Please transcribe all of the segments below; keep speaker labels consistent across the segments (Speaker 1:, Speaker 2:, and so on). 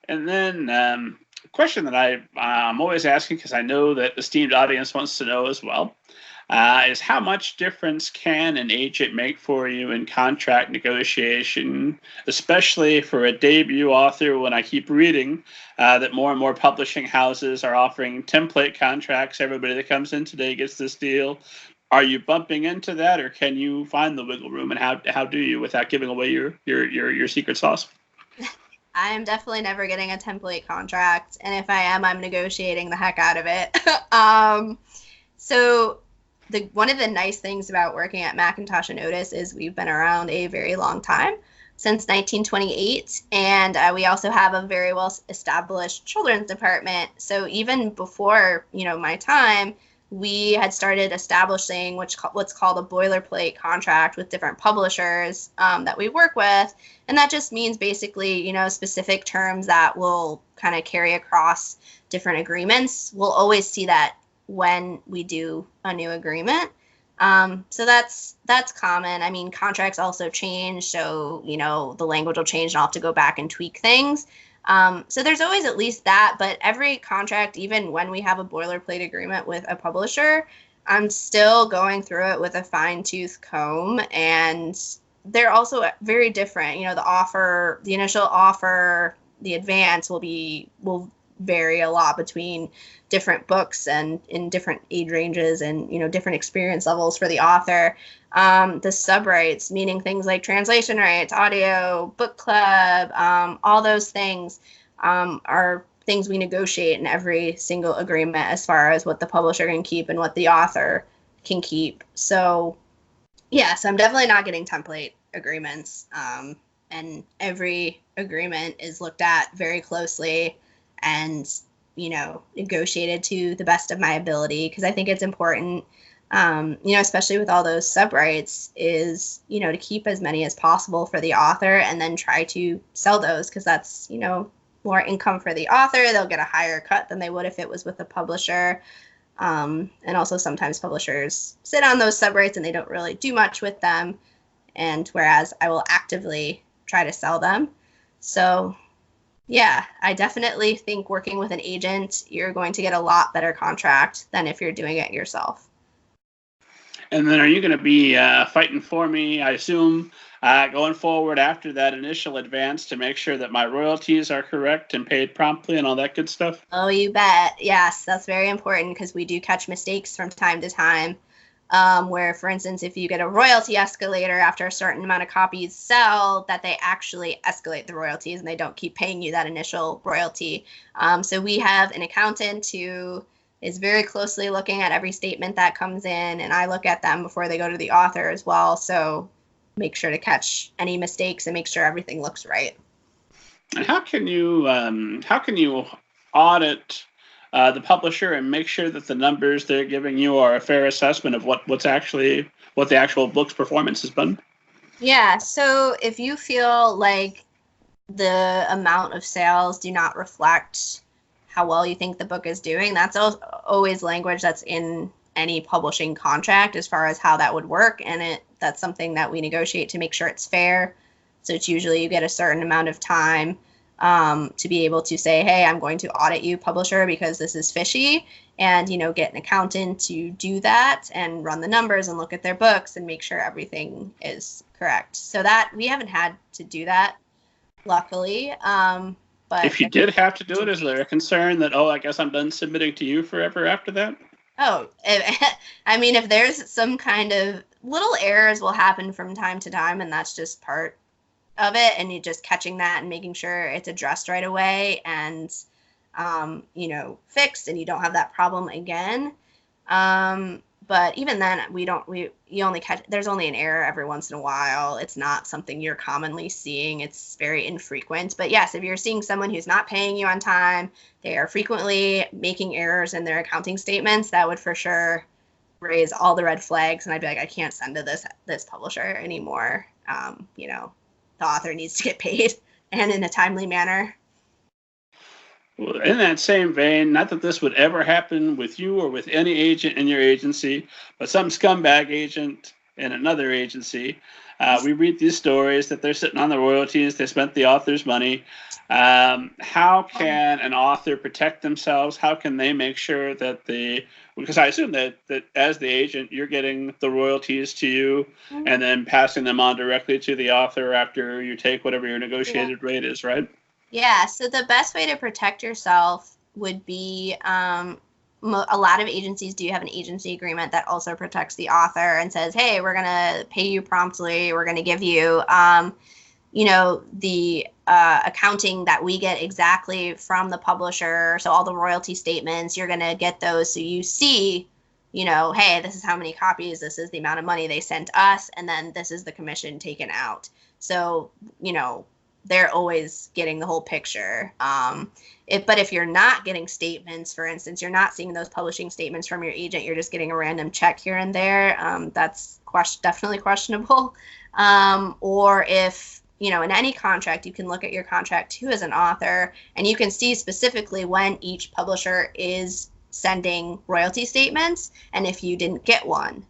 Speaker 1: And then a question that I'm always asking, because I know that the esteemed audience wants to know as well, is how much difference can an agent make for you in contract negotiation, especially for a debut author, when I keep reading that more and more publishing houses are offering template contracts. Everybody that comes in today gets this deal. Are you bumping into that, or can you find the wiggle room, and how do you without giving away your secret sauce?
Speaker 2: I am definitely never getting a template contract, and if I am, I'm negotiating the heck out of it. So one of the nice things about working at McIntosh and Otis is we've been around a very long time, since 1928, and we also have a very well established children's department. So even before my time, we had started establishing what's called a boilerplate contract with different publishers that we work with. And that just means basically, specific terms that will kind of carry across different agreements. We'll always see that when we do a new agreement. So that's common. I mean, contracts also change. So, the language will change and I'll have to go back and tweak things. So there's always at least that, but every contract, even when we have a boilerplate agreement with a publisher, I'm still going through it with a fine-tooth comb, and they're also very different. The initial offer, the advance will vary a lot between different books and in different age ranges and, different experience levels for the author. The sub rights, meaning things like translation rights, audio, book club, all those things are things we negotiate in every single agreement as far as what the publisher can keep and what the author can keep. So, yes, I'm definitely not getting template agreements. And every agreement is looked at very closely and, negotiated to the best of my ability, because I think it's important, especially with all those sub rights, is, to keep as many as possible for the author and then try to sell those, because that's, more income for the author. They'll get a higher cut than they would if it was with a publisher. And also sometimes publishers sit on those sub rights and they don't really do much with them. And whereas I will actively try to sell them. So yeah, I definitely think working with an agent, you're going to get a lot better contract than if you're doing it yourself.
Speaker 1: And then are you going to be fighting for me, I assume, going forward after that initial advance to make sure that my royalties are correct and paid promptly and all that good stuff?
Speaker 2: Oh, you bet. Yes, that's very important because we do catch mistakes from time to time. Where, for instance, if you get a royalty escalator after a certain amount of copies sell, that they actually escalate the royalties and they don't keep paying you that initial royalty. So we have an accountant who is very closely looking at every statement that comes in, and I look at them before they go to the author as well. So make sure to catch any mistakes and make sure everything looks right.
Speaker 1: And how can you audit the publisher and make sure that the numbers they're giving you are a fair assessment of what the actual book's performance has been?
Speaker 2: Yeah, so if you feel like the amount of sales do not reflect how well you think the book is doing, that's always language that's in any publishing contract as far as how that would work, and that's something that we negotiate to make sure it's fair. So it's usually you get a certain amount of time to be able to say, hey, I'm going to audit you, publisher, because this is fishy, and, get an accountant to do that and run the numbers and look at their books and make sure everything is correct. So that we haven't had to do that, luckily. But
Speaker 1: if you did have to do it, is there a concern that, I guess I'm done submitting to you forever after that?
Speaker 2: Oh, I mean, if there's some kind of little errors will happen from time to time, and that's just part of it, and you're just catching that and making sure it's addressed right away and fixed, and you don't have that problem again. But even then, there's only an error every once in a while. It's not something you're commonly seeing. It's very infrequent. But yes, if you're seeing someone who's not paying you on time, they are frequently making errors in their accounting statements, that would for sure raise all the red flags, and I'd be like, I can't send to this publisher anymore. The author needs to get paid and in a timely manner.
Speaker 1: Well, in that same vein, not that this would ever happen with you or with any agent in your agency, but some scumbag agent in another agency We read these stories that they're sitting on the royalties, they spent the author's money. How can an author protect themselves? How can they make sure that because I assume that as the agent, you're getting the royalties to you and then passing them on directly to the author after you take whatever your negotiated rate is, right?
Speaker 2: Yeah, so the best way to protect yourself would be a lot of agencies do have an agency agreement that also protects the author and says, hey, we're going to pay you promptly. We're going to give you, the accounting that we get exactly from the publisher. So all the royalty statements, you're going to get those. So you see, hey, this is how many copies, this is the amount of money they sent us, and then this is the commission taken out. So, they're always getting the whole picture. But if you're not getting statements, for instance, you're not seeing those publishing statements from your agent, you're just getting a random check here and there, that's definitely questionable. Or if, in any contract, you can look at your contract too as an author, and you can see specifically when each publisher is sending royalty statements, and if you didn't get one,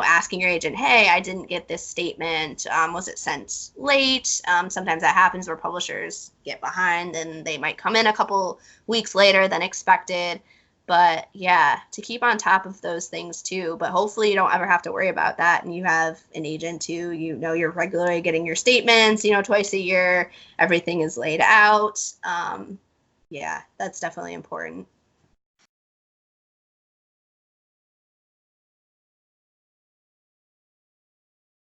Speaker 2: asking your agent, hey, I didn't get this statement. Was it sent late? Sometimes that happens where publishers get behind and they might come in a couple weeks later than expected. But yeah, to keep on top of those things too. But hopefully you don't ever have to worry about that. And you have an agent too, you're regularly getting your statements, twice a year. Everything is laid out. Yeah, that's definitely important.